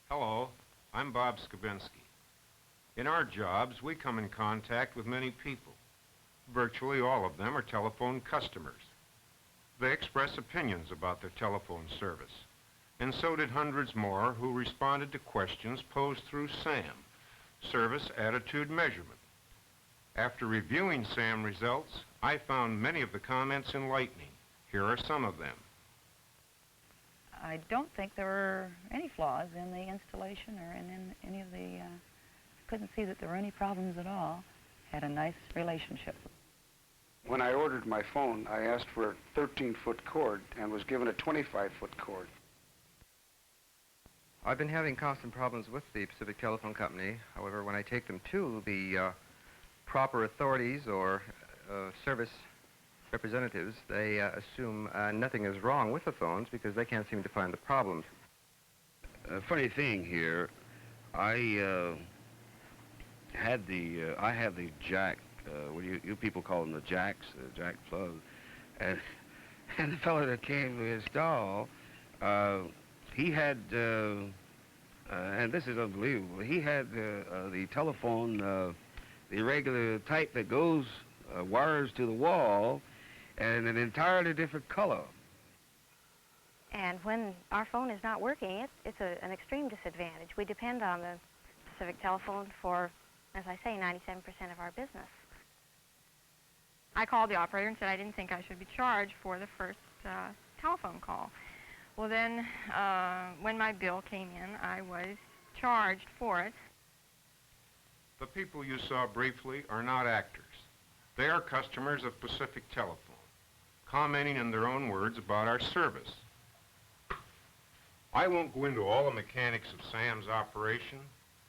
Hello, I'm Bob Skabinski. In our jobs, we come in contact with many people. Virtually all of them are telephone customers. They express opinions about their telephone service, and so did hundreds more who responded to questions posed through SAM, Service Attitude Measurement. After reviewing SAM results, I found many of the comments enlightening. Here are some of them. I don't think there were any flaws in the installation or in any of the, couldn't see that there were any problems at all. Had a nice relationship. When I ordered my phone, I asked for a 13-foot cord and was given a 25-foot cord. I've been having constant problems with the Pacific Telephone Company. However, when I take them to the proper authorities or service representatives, they assume nothing is wrong with the phones because they can't seem to find the problems. Funny thing here, I had the jack. What you people call them the jacks, the jack plugs, and the fellow that came to install, he had, and this is unbelievable. He had the telephone, the regular type that goes wires to the wall, and an entirely different color. And when our phone is not working, it's an extreme disadvantage. We depend on the Pacific Telephone for, as I say, 97% of our business. I called the operator and said I didn't think I should be charged for the first telephone call. Well then, when my bill came in, I was charged for it. The people you saw briefly are not actors. They are customers of Pacific Telephone, commenting in their own words about our service. I won't go into all the mechanics of SAM's operation,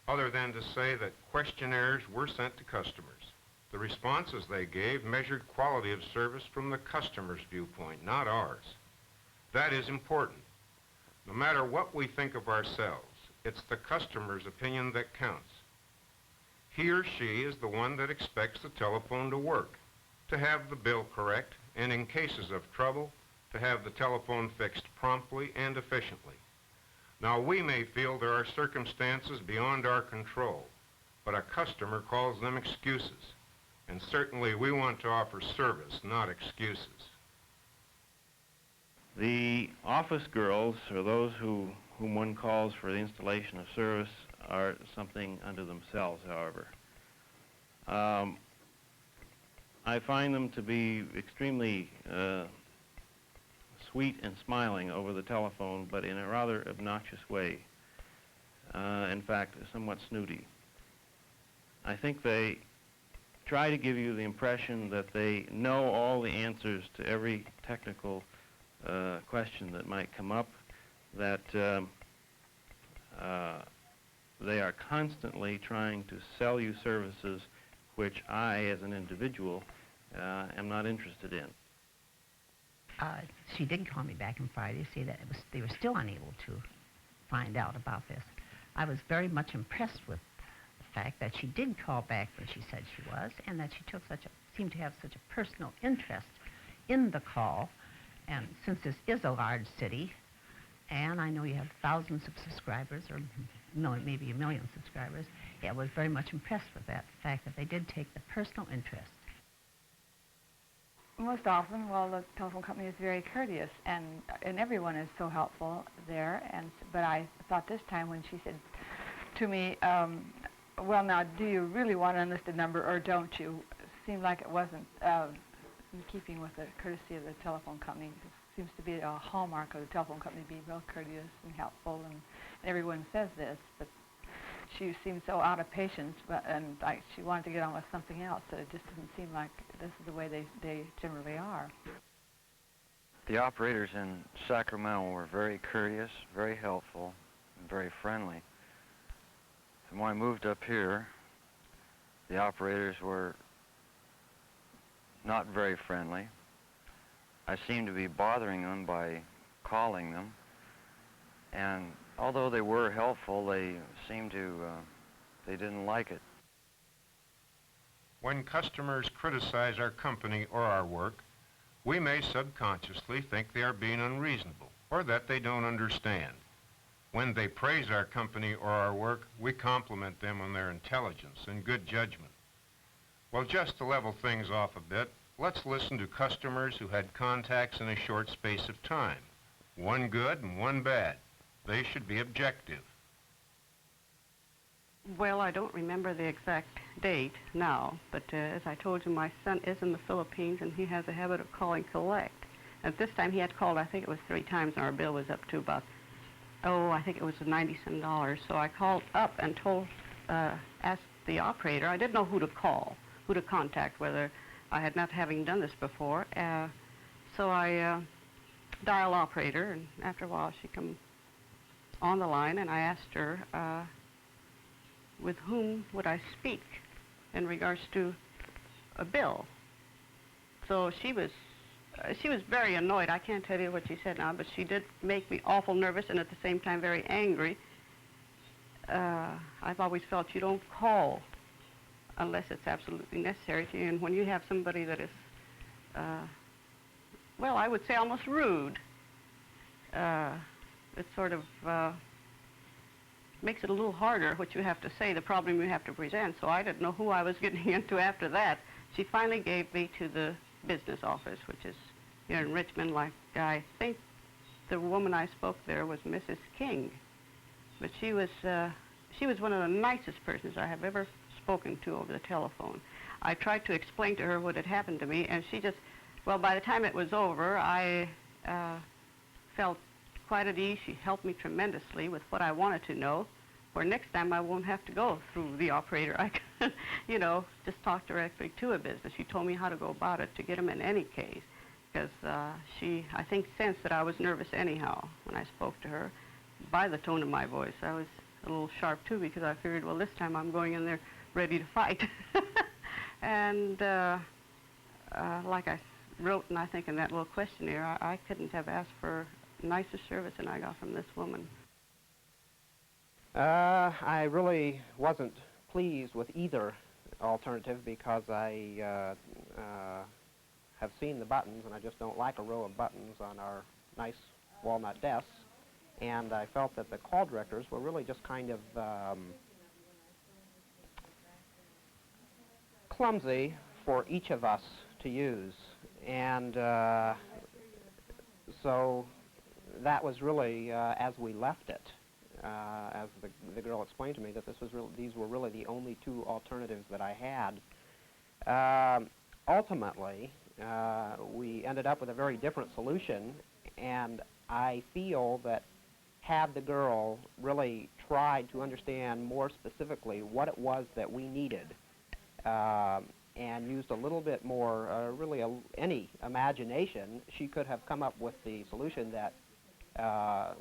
other than to say that questionnaires were sent to customers. The responses they gave measured quality of service from the customer's viewpoint, not ours. That is important. No matter what we think of ourselves, it's the customer's opinion that counts. He or she is the one that expects the telephone to work, to have the bill correct, and in cases of trouble, to have the telephone fixed promptly and efficiently. Now, we may feel there are circumstances beyond our control, but a customer calls them excuses. And certainly we want to offer service, not excuses. The office girls, or those whom one calls for the installation of service, are something unto themselves, however. I find them to be extremely sweet and smiling over the telephone, but in a rather obnoxious way. In fact, somewhat snooty. I think they try to give you the impression that they know all the answers to every technical question that might come up, that they are constantly trying to sell you services which I, as an individual, am not interested in. She did call me back on Friday to say that they were still unable to find out about this. I was very much impressed with the fact that she did call back when she said she was, and that she seemed to have such a personal interest in the call. And since this is a large city, and I know you have thousands of subscribers, or no, maybe a million subscribers, I was very much impressed with that, the fact that they did take the personal interest. Most often, well, the telephone company is very courteous, and everyone is so helpful there. But I thought this time when she said to me, well, now, do you really want an unlisted number or don't you? It seemed like it wasn't in keeping with the courtesy of the telephone company. It seems to be a hallmark of the telephone company, being real courteous and helpful, and everyone says this, but she seemed so out of patience, and like she wanted to get on with something else, that it just didn't seem like this is the way they generally are. The operators in Sacramento were very courteous, very helpful, and very friendly. And when I moved up here, the operators were not very friendly. I seemed to be bothering them by calling them, and although they were helpful, they seemed to, they didn't like it. When customers criticize our company or our work, we may subconsciously think they are being unreasonable or that they don't understand. When they praise our company or our work, we compliment them on their intelligence and good judgment. Well, just to level things off a bit, let's listen to customers who had contacts in a short space of time. One good and one bad. They should be objective. Well, I don't remember the exact date now, but as I told you, my son is in the Philippines, and he has a habit of calling collect. At this time, he had called, I think it was 3 times, and our bill was up to about, I think it was $90-some. So I called up and asked the operator. I didn't know who to call, who to contact, whether I had not having done this before. So I dial operator, and after a while, she come on the line, and I asked her, with whom would I speak in regards to a bill. So she was very annoyed. I can't tell you what she said now, but she did make me awful nervous and at the same time very angry. I've always felt you don't call unless it's absolutely necessary to you. And when you have somebody that is, well, I would say almost rude, it sort of makes it a little harder what you have to say, the problem you have to present. So I didn't know who I was getting into after that. She finally gave me to the business office, which is here in Richmond. Like, I think the woman I spoke there was Mrs. King, but she was one of the nicest persons I have ever spoken to over the telephone. I tried to explain to her what had happened to me, and she just, well, by the time it was over, I felt quite at ease. She helped me tremendously with what I wanted to know. For next time, I won't have to go through the operator. I can, just talk directly to a business. She told me how to go about it to get them in any case, because she, I think, sensed that I was nervous anyhow when I spoke to her. By the tone of my voice, I was a little sharp, too, because I figured, well, this time I'm going in there ready to fight. And like I wrote, and I think in that little questionnaire, I couldn't have asked for nicer service than I got from this woman. I really wasn't pleased with either alternative because I have seen the buttons, and I just don't like a row of buttons on our nice walnut desks. And I felt that the call directors were really just kind of clumsy for each of us to use. And so that was really as we left it, as the girl explained to me, that these were really the only 2 alternatives that I had. Ultimately, we ended up with a very different solution, and I feel that had the girl really tried to understand more specifically what it was that we needed, and used a little bit more, any imagination, she could have come up with the solution that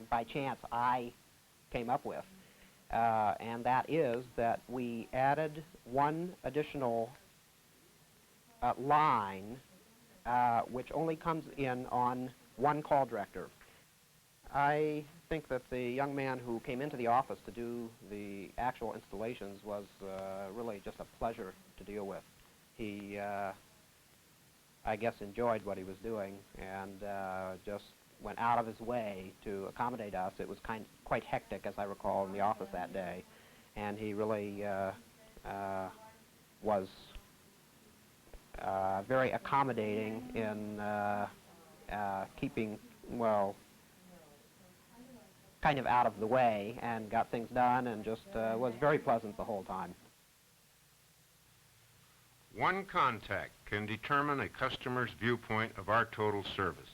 by chance I came up with. And that is that we added one additional line which only comes in on one call director. I think that the young man who came into the office to do the actual installations was really just a pleasure to deal with. He, I guess, enjoyed what he was doing and just went out of his way to accommodate us. It was quite hectic, as I recall, in the office that day, and he really was very accommodating in keeping, well, kind of out of the way, and got things done, and just was very pleasant the whole time. One contact can determine a customer's viewpoint of our total service.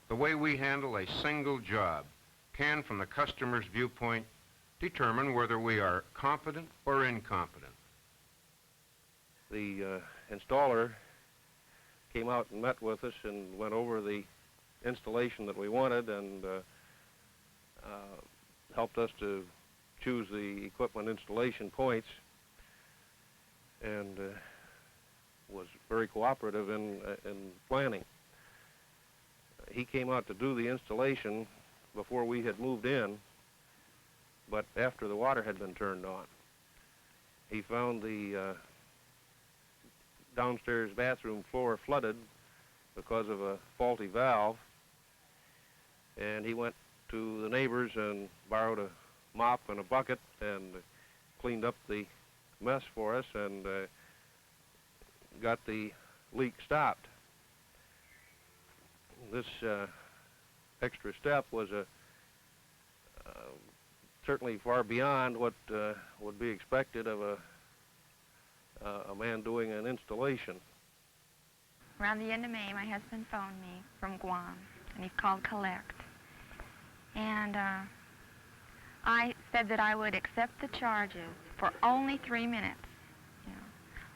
The way we handle a single job can, from the customer's viewpoint, determine whether we are competent or incompetent. The installer came out and met with us and went over the installation that we wanted, and helped us to choose the equipment installation points, and was very cooperative in planning. He came out to do the installation before we had moved in, but after the water had been turned on. He found the downstairs bathroom floor flooded because of a faulty valve, and he went to the neighbors and borrowed a mop and a bucket and cleaned up the mess for us and got the leak stopped. This extra step was certainly far beyond what would be expected of a man doing an installation. Around the end of May, my husband phoned me from Guam, and he called collect. And I said that I would accept the charges for only 3 minutes. You know.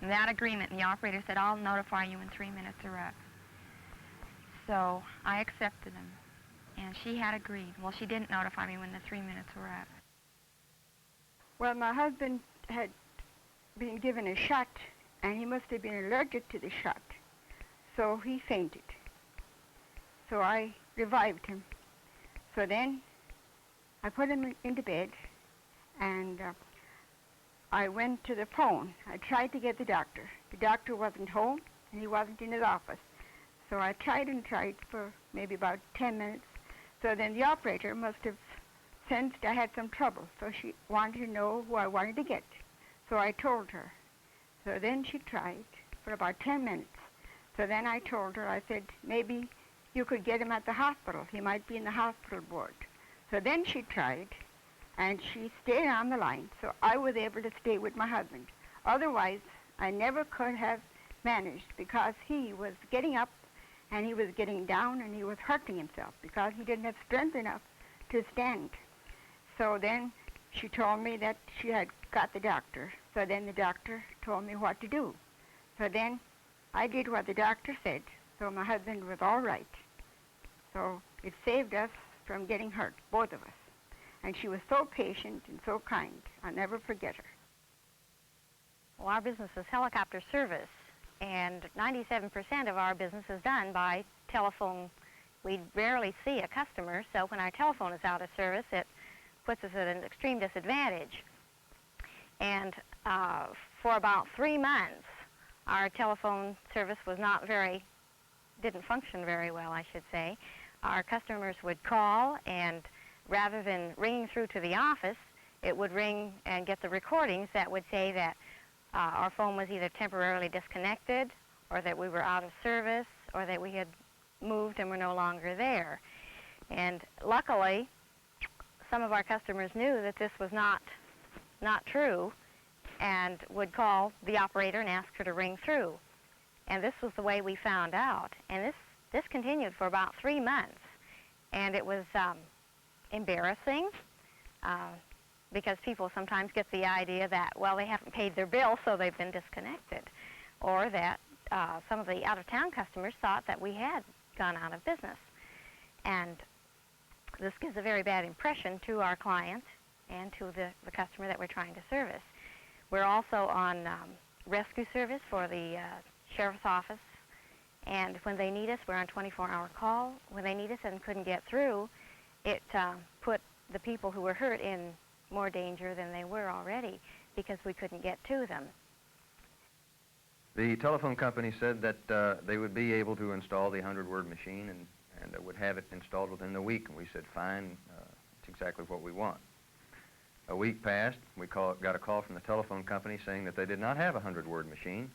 And that agreement, and the operator said, I'll notify you when 3 minutes are up. So I accepted them, and she had agreed. Well, she didn't notify me when the 3 minutes were up. Well, my husband had been given a shot, and he must have been allergic to the shot. So he fainted. So I revived him. So then I put him into bed, and I went to the phone. I tried to get the doctor. The doctor wasn't home, and he wasn't in his office. So I tried and tried for maybe about 10 minutes. So then the operator must have sensed I had some trouble. So she wanted to know who I wanted to get. So I told her. So then she tried for about 10 minutes. So then I told her, I said, maybe you could get him at the hospital. He might be in the hospital ward. So then she tried, and she stayed on the line, so I was able to stay with my husband. Otherwise, I never could have managed, because he was getting up, and he was getting down, and he was hurting himself, because he didn't have strength enough to stand. So then she told me that she had got the doctor. So then the doctor told me what to do. So then I did what the doctor said, so my husband was all right. So it saved us from getting hurt, both of us. And she was so patient and so kind. I'll never forget her. Well, our business is helicopter service, and 97% of our business is done by telephone. We rarely see a customer, so when our telephone is out of service, it puts us at an extreme disadvantage. And for about 3 months, our telephone service was didn't function very well, I should say. Our customers would call, and rather than ringing through to the office, it would ring and get the recordings that would say that our phone was either temporarily disconnected, or that we were out of service, or that we had moved and were no longer there. And luckily, some of our customers knew that this was not true, and would call the operator and ask her to ring through. And this was the way we found out. And this continued for about 3 months. And it was embarrassing, because people sometimes get the idea that, well, they haven't paid their bill, so they've been disconnected. Or that some of the out-of-town customers thought that we had gone out of business. And this gives a very bad impression to our clients and to the customer that we're trying to service. We're also on rescue service for the sheriff's office, and when they need us, we're on 24-hour call. When they need us and couldn't get through, it put the people who were hurt in more danger than they were already, because we couldn't get to them. The telephone company said that they would be able to install the 100-word machine and would have it installed within the week, and we said, fine, it's exactly what we want. A week passed, we got a call from the telephone company saying that they did not have a 100-word machine,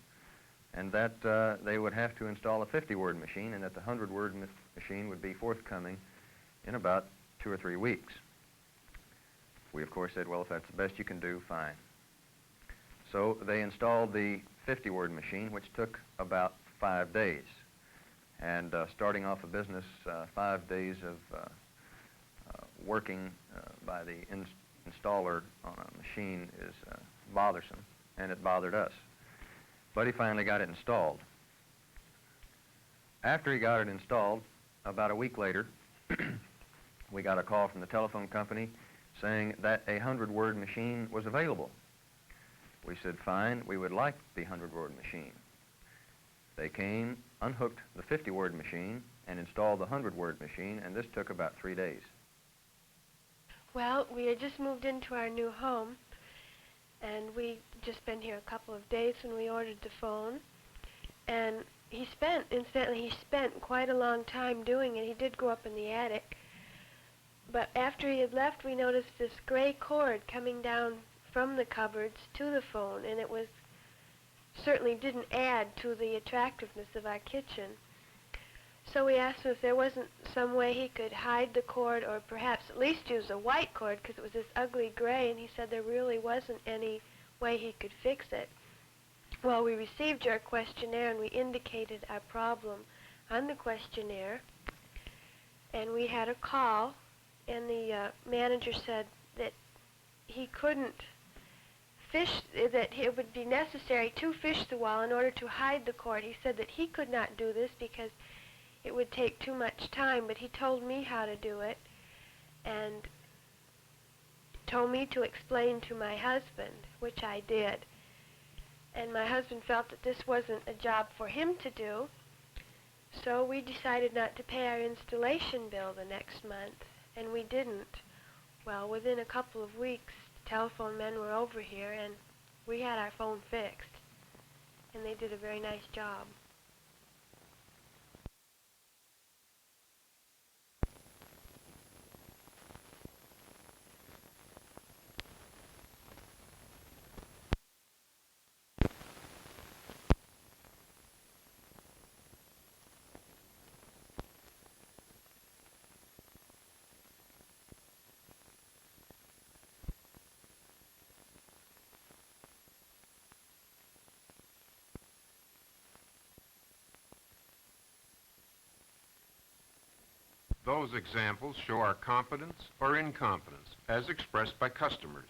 and that they would have to install a 50-word machine, and that the 100-word machine would be forthcoming in about 2 or 3 weeks. We, of course, said, well, if that's the best you can do, fine. So they installed the 50-word machine, which took about 5 days. And starting off a business, 5 days of working by the installer on a machine is bothersome, and it bothered us. But he finally got it installed. After he got it installed, about a week later, we got a call from the telephone company saying that a 100-word machine was available. We said, fine, we would like the 100-word machine. They came, unhooked the 50-word machine, and installed the 100-word machine, and this took about 3 days. Well, we had just moved into our new home, and we just been here a couple of days when we ordered the phone. And incidentally, he spent quite a long time doing it. He did go up in the attic. But after he had left, we noticed this gray cord coming down from the cupboards to the phone, and it was certainly didn't add to the attractiveness of our kitchen. So we asked him if there wasn't some way he could hide the cord, or perhaps at least use a white cord, because it was this ugly gray, and he said there really wasn't any way he could fix it. Well, we received your questionnaire, and we indicated our problem on the questionnaire, and we had a call, and the manager said that he couldn't fish, that it would be necessary to fish the wall in order to hide the cord. He said that he could not do this because it would take too much time, but he told me how to do it and told me to explain to my husband, which I did. And my husband felt that this wasn't a job for him to do, so we decided not to pay our installation bill the next month, and we didn't. Well, within a couple of weeks, the telephone men were over here, and we had our phone fixed, and they did a very nice job. Those examples show our competence or incompetence as expressed by customers.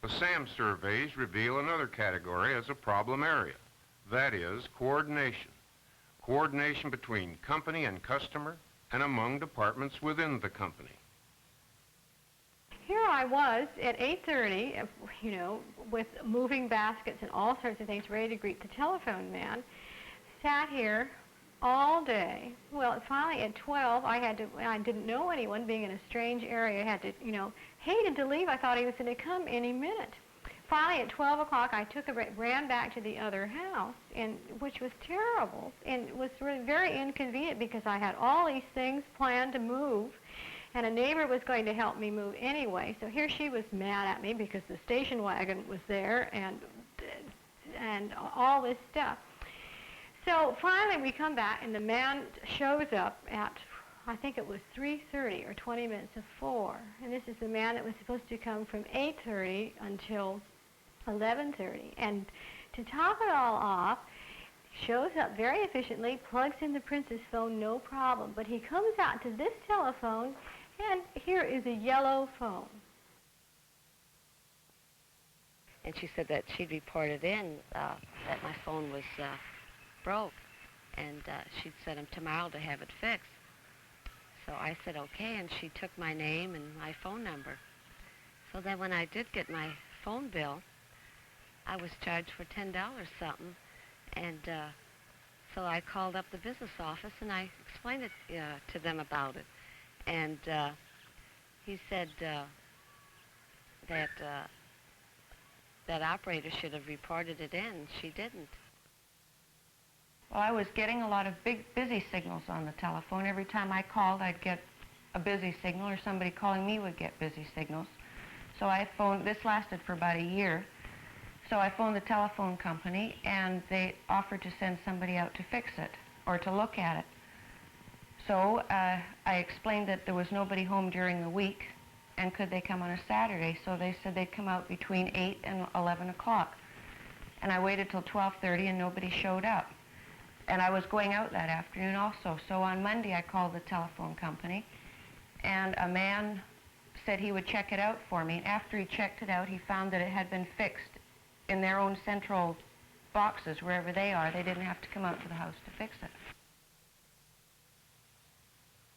The SAM surveys reveal another category as a problem area. That is coordination. Coordination between company and customer and among departments within the company. Here I was at 8:30, with moving baskets and all sorts of things, ready to greet the telephone man. Sat here all day. Well, finally at 12, I didn't know anyone, being in a strange area. I had to, hated to leave. I thought he was going to come any minute. Finally at 12 o'clock, I ran back to the other house, which was terrible, and it was really very inconvenient because I had all these things planned to move, and a neighbor was going to help me move anyway. So here she was mad at me because the station wagon was there and all this stuff. So finally we come back, and the man shows up at, I think it was 3:30 or 20 minutes of 4. And this is the man that was supposed to come from 8:30 until 11:30. And to top it all off, shows up very efficiently, plugs in the prince's phone, no problem. But he comes out to this telephone, and here is a yellow phone. And she said that she'd reported in that my phone was broke, and she'd send him tomorrow to have it fixed. So I said okay, and she took my name and my phone number. So then when I did get my phone bill, I was charged for $10 something, and so I called up the business office and I explained it to them about it. And he said that that operator should have reported it in. She didn't. Well, I was getting a lot of busy signals on the telephone. Every time I called, I'd get a busy signal, or somebody calling me would get busy signals. So I phoned, this lasted for about a year. So I phoned the telephone company, and they offered to send somebody out to fix it, or to look at it. So I explained that there was nobody home during the week, and could they come on a Saturday? So they said they'd come out between 8 and 11 o'clock. And I waited till 12:30, and nobody showed up. And I was going out that afternoon also. So on Monday, I called the telephone company, and a man said he would check it out for me. And after he checked it out, he found that it had been fixed in their own central boxes, wherever they are. They didn't have to come out to the house to fix it.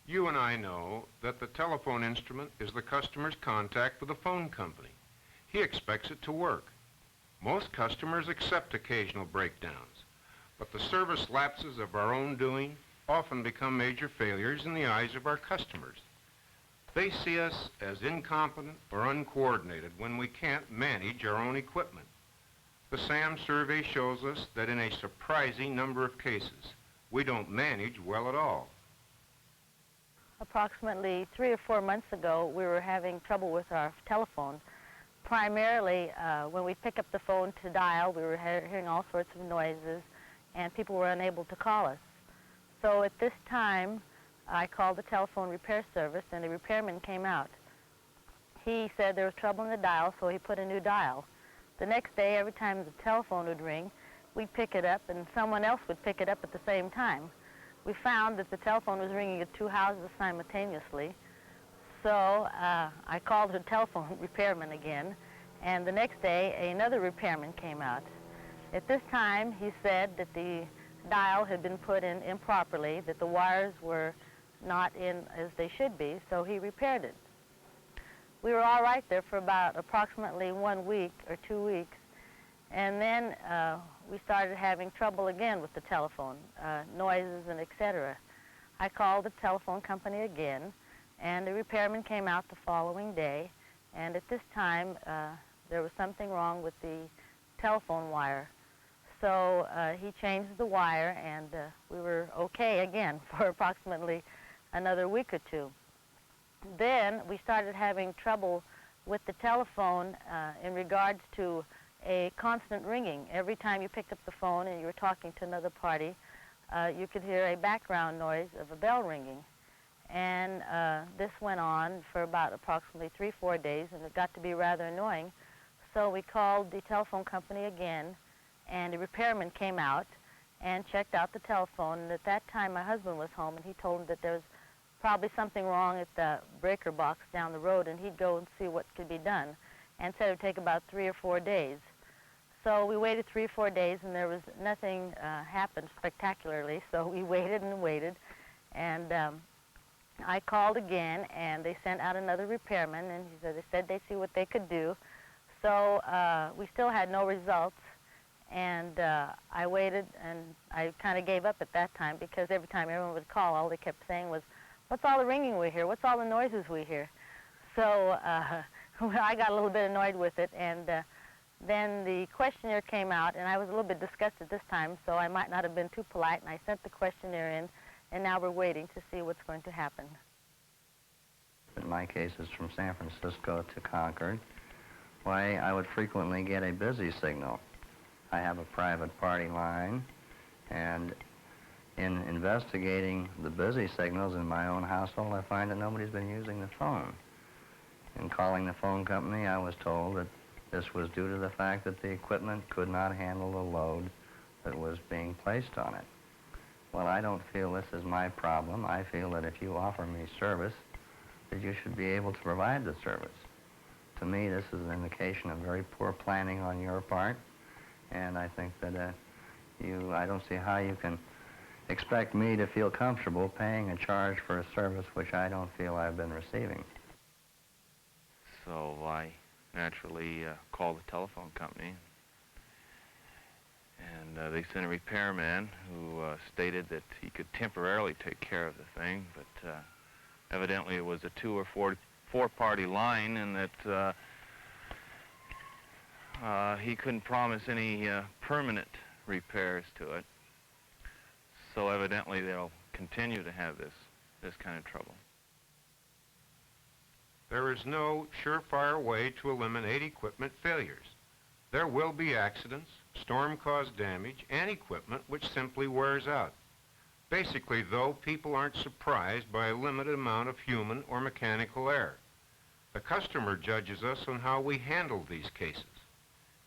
You and I know that the telephone instrument is the customer's contact with the phone company. He expects it to work. Most customers accept occasional breakdowns, but the service lapses of our own doing often become major failures in the eyes of our customers. They see us as incompetent or uncoordinated when we can't manage our own equipment. The SAM survey shows us that in a surprising number of cases, we don't manage well at all. approximately 3 or 4 months ago, we were having trouble with our telephone. Primarily, when we pick up the phone to dial, we were hearing all sorts of noises, and people were unable to call us. So at this time, I called the telephone repair service, and the repairman came out. He said there was trouble in the dial, so he put a new dial. The next day, every time the telephone would ring, we'd pick it up, and someone else would pick it up at the same time. We found that the telephone was ringing at 2 houses simultaneously. So I called the telephone repairman again, and the next day, another repairman came out. At this time, he said that the dial had been put in improperly, that the wires were not in as they should be, so he repaired it. We were all right there for about approximately 1 week or 2 weeks, and then we started having trouble again with the telephone, noises and etc. I called the telephone company again, and the repairman came out the following day, and at this time there was something wrong with the telephone wire. So he changed the wire, and we were okay again for approximately another week or two. Then we started having trouble with the telephone in regards to a constant ringing. Every time you picked up the phone and you were talking to another party, you could hear a background noise of a bell ringing. And this went on for about approximately 3-4 days, and it got to be rather annoying. So we called the telephone company again, and the repairman came out and checked out the telephone. And at that time, my husband was home, and he told him that there was probably something wrong at the breaker box down the road, and he'd go and see what could be done, and said it would take about 3 or 4 days. So we waited 3 or 4 days, and there was nothing happened spectacularly, so we waited and waited, and I called again, and they sent out another repairman, and they said they'd see what they could do. So we still had no results, and I waited, and I kind of gave up at that time, because every time everyone would call, all they kept saying was, "What's all the ringing we hear? What's all the noises we hear?" So I got a little bit annoyed with it, and then the questionnaire came out, and I was a little bit disgusted this time, so I might not have been too polite, and I sent the questionnaire in, and now we're waiting to see what's going to happen. In my case, it's from San Francisco to Concord. Why, I would frequently get a busy signal. I have a private party line, and in investigating the busy signals in my own household, I find that nobody's been using the phone. In calling the phone company, I was told that this was due to the fact that the equipment could not handle the load that was being placed on it. Well, I don't feel this is my problem. I feel that if you offer me service, that you should be able to provide the service. To me, this is an indication of very poor planning on your part, and I think that I don't see how you can expect me to feel comfortable paying a charge for a service which I don't feel I've been receiving. So I naturally called the telephone company, and they sent a repairman who stated that he could temporarily take care of the thing, but evidently it was a 2 or 4 party line, and that he couldn't promise any permanent repairs to it. So evidently they'll continue to have this kind of trouble. There is no surefire way to eliminate equipment failures. There will be accidents, storm-caused damage, and equipment which simply wears out. Basically, though, people aren't surprised by a limited amount of human or mechanical error. The customer judges us on how we handle these cases.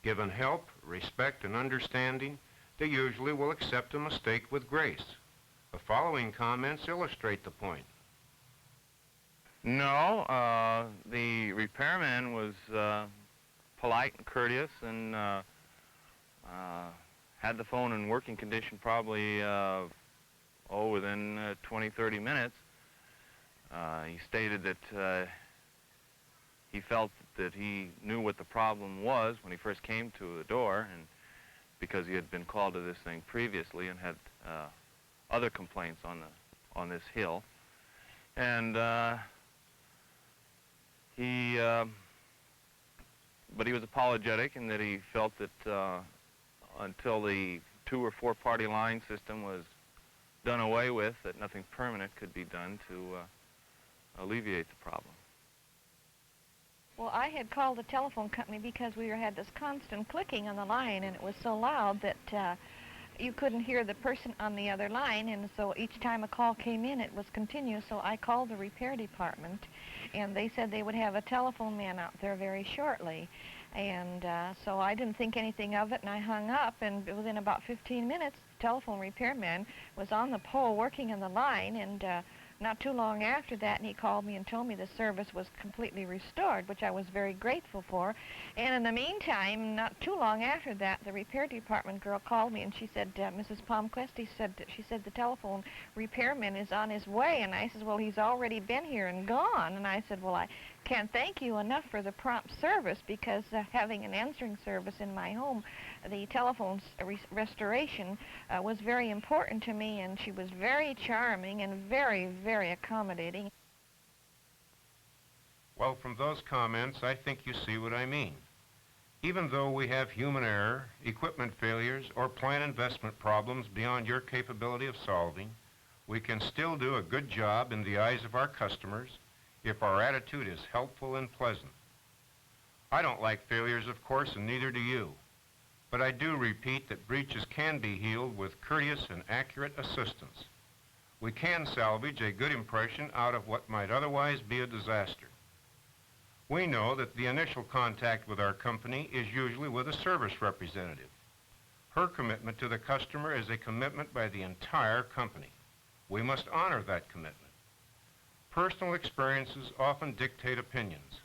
Given help, respect, and understanding, they usually will accept a mistake with grace. The following comments illustrate the point. No, the repairman was polite and courteous, and had the phone in working condition probably within 20-30 minutes. He stated that he felt that he knew what the problem was when he first came to the door, and because he had been called to this thing previously and had other complaints on this hill, and but he was apologetic in that he felt that until the 2 or 4 party line system was done away with, that nothing permanent could be done to alleviate the problem. Well, I had called the telephone company because we had this constant clicking on the line, and it was so loud that you couldn't hear the person on the other line, and so each time a call came in, it was continuous. So I called the repair department, and they said they would have a telephone man out there very shortly. And so I didn't think anything of it, and I hung up, and within about 15 minutes, the telephone repairman was on the pole working on the line, and not too long after that, and he called me and told me the service was completely restored, which I was very grateful for. And in the meantime, not too long after that, the repair department girl called me, and she said, Mrs. Palmquist, she said the telephone repairman is on his way. And I said, well, he's already been here and gone. And I said, well, I can't thank you enough for the prompt service, because having an answering service in my home, the telephone's restoration was very important to me, and she was very charming and very, very accommodating. Well, from those comments, I think you see what I mean. Even though we have human error, equipment failures, or plant investment problems beyond your capability of solving, we can still do a good job in the eyes of our customers if our attitude is helpful and pleasant. I don't like failures, of course, and neither do you. But I do repeat that breaches can be healed with courteous and accurate assistance. We can salvage a good impression out of what might otherwise be a disaster. We know that the initial contact with our company is usually with a service representative. Her commitment to the customer is a commitment by the entire company. We must honor that commitment. Personal experiences often dictate opinions.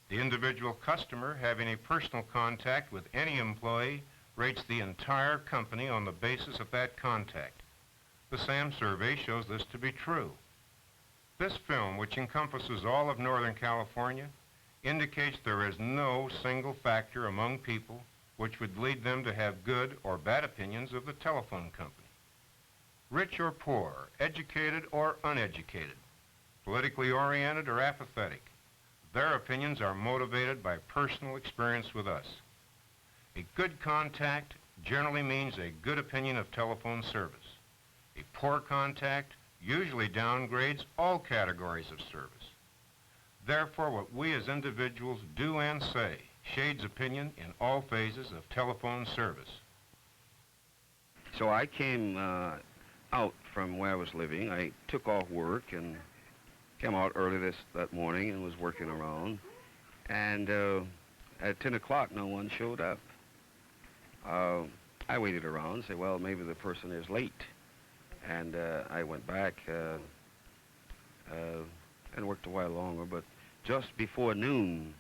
The individual customer having a personal contact with any employee rates the entire company on the basis of that contact. The SAM survey shows this to be true. This film, which encompasses all of Northern California, indicates there is no single factor among people which would lead them to have good or bad opinions of the telephone company. Rich or poor, educated or uneducated, politically oriented or apathetic, their opinions are motivated by personal experience with us. A good contact generally means a good opinion of telephone service. A poor contact usually downgrades all categories of service. Therefore, what we as individuals do and say shades opinion in all phases of telephone service. So I came out from where I was living. I took off work and came out early that morning and was working around. And at 10 o'clock, no one showed up. I waited around and said, well, maybe the person is late. And I went back and worked a while longer, but just before noon,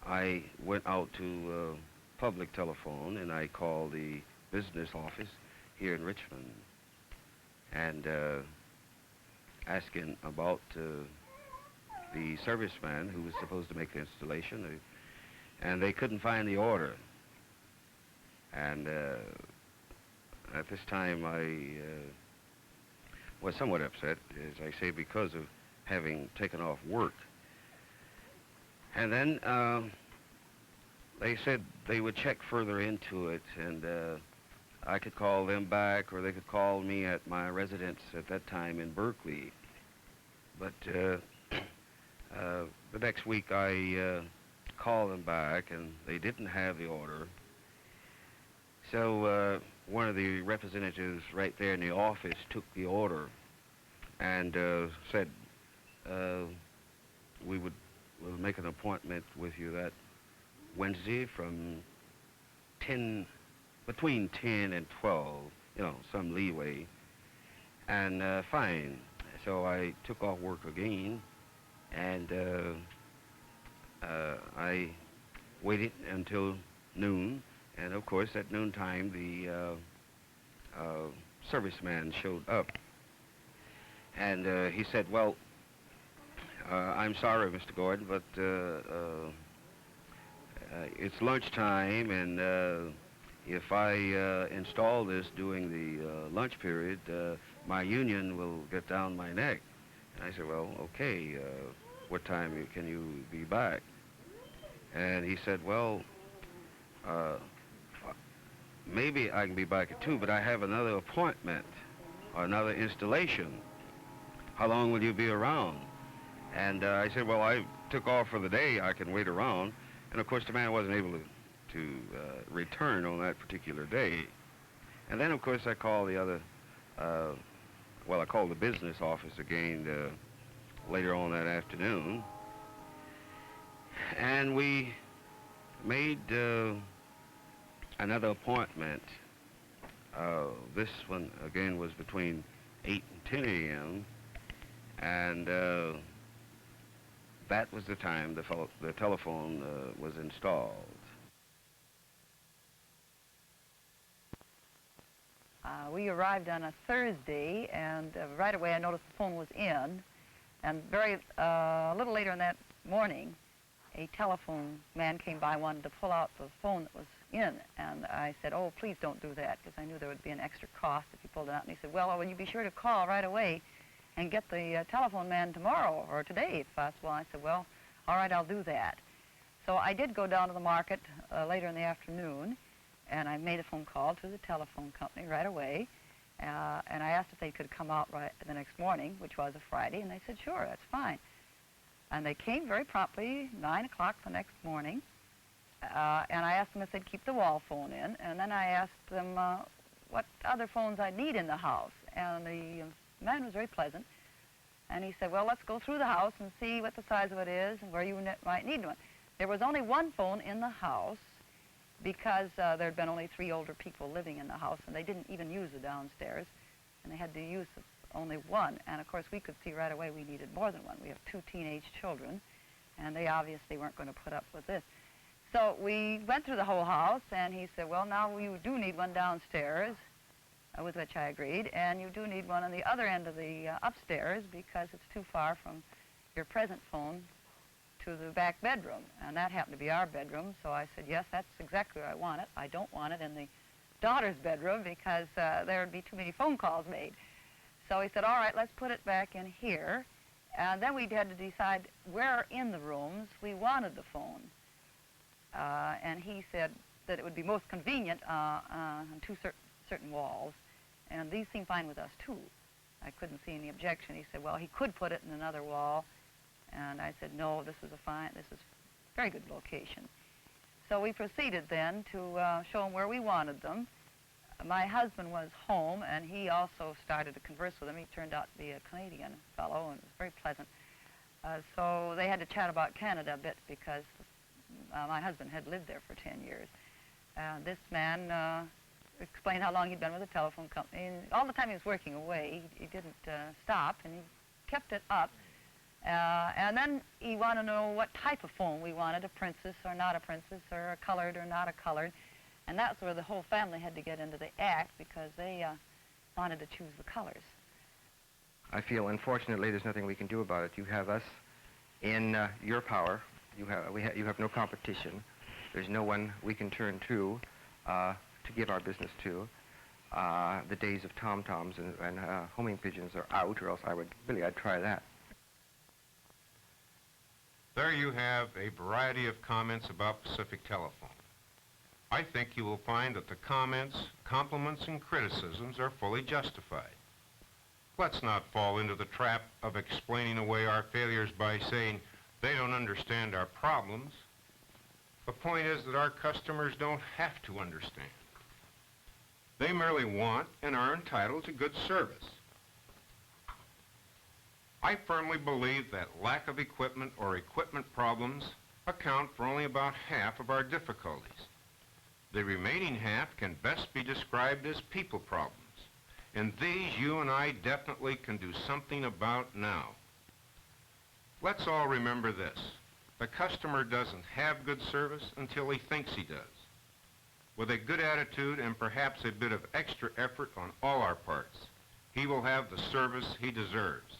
I went out to public telephone and I called the business office here in Richmond and asking about the serviceman who was supposed to make the installation, and they couldn't find the order. And at this time, I was somewhat upset, as I say, because of having taken off work. And then they said they would check further into it, and I could call them back, or they could call me at my residence at that time in Berkeley. But the next week I called them back, and they didn't have the order. So one of the representatives right there in the office took the order and said, we'll make an appointment with you that Wednesday from between 10 and 12, you know, some leeway. And fine. So I took off work again, and I waited until noon. And of course, at noontime, the serviceman showed up. And he said, well, I'm sorry, Mr. Gordon, but it's lunchtime, and if I install this during the lunch period, my union will get down my neck. And I said, well, okay, what time can you be back? And he said, well, maybe I can be back at 2, but I have another appointment or another installation. How long will you be around? And I said, well, I took off for the day. I can wait around. And, of course, the man wasn't able to return on that particular day. And then, of course, I called the other, I called the business office again later on that afternoon. And we made another appointment. This one, again, was between 8 and 10 a.m. And that was the time the telephone was installed. We arrived on a Thursday, and right away I noticed the phone was in. And a little later in that morning, a telephone man came by, wanted to pull out the phone that was in. And I said, oh, please don't do that, because I knew there would be an extra cost if you pulled it out. And he said, well, will you be sure to call right away and get the telephone man tomorrow or today, if possible? I said, well, all right, I'll do that. So I did go down to the market later in the afternoon, and I made a phone call to the telephone company right away. And I asked if they could come out right the next morning, which was a Friday, and they said, sure, that's fine. And they came very promptly, 9 o'clock the next morning, and I asked them if they'd keep the wall phone in, and then I asked them what other phones I'd need in the house. And the man was very pleasant, and he said, well, let's go through the house and see what the size of it is and where you might need one. There was only one phone in the house, because there had been only 3 older people living in the house, and they didn't even use the downstairs, and they had to use only one. And of course, we could see right away we needed more than one. We have 2 teenage children, and they obviously weren't going to put up with this. So we went through the whole house, and he said, well, now you do need one downstairs, with which I agreed, and you do need one on the other end of the upstairs, because it's too far from your present phone to the back bedroom. And that happened to be our bedroom, so I said, yes, that's exactly where I want it. I don't want it in the daughter's bedroom, because there would be too many phone calls made. So he said, all right, let's put it back in here. And then we had to decide where in the rooms we wanted the phone. And he said that it would be most convenient on 2 certain walls. And these seemed fine with us, too. I couldn't see any objection. He said, well, he could put it in another wall. And I said, no, this is a very good location. So we proceeded then to show him where we wanted them. My husband was home, and he also started to converse with him. He turned out to be a Canadian fellow, and it was very pleasant. So they had to chat about Canada a bit, because my husband had lived there for 10 years. This man explained how long he'd been with the telephone company, and all the time he was working away, he didn't stop, and he kept it up. And then he wanted to know what type of phone we wanted, a princess or not a princess, or a colored or not a colored. And that's where the whole family had to get into the act, because they wanted to choose the colors. I feel, unfortunately, there's nothing we can do about it. You have us in your power. You have no competition. There's no one we can turn to give our business to. The days of tom-toms and homing pigeons are out, or else I'd try that. There you have a variety of comments about Pacific Telephone. I think you will find that the comments, compliments, and criticisms are fully justified. Let's not fall into the trap of explaining away our failures by saying they don't understand our problems. The point is that our customers don't have to understand. They merely want and are entitled to good service. I firmly believe that lack of equipment or equipment problems account for only about half of our difficulties. The remaining half can best be described as people problems, and these you and I definitely can do something about now. Let's all remember this. The customer doesn't have good service until he thinks he does. With a good attitude and perhaps a bit of extra effort on all our parts, he will have the service he deserves.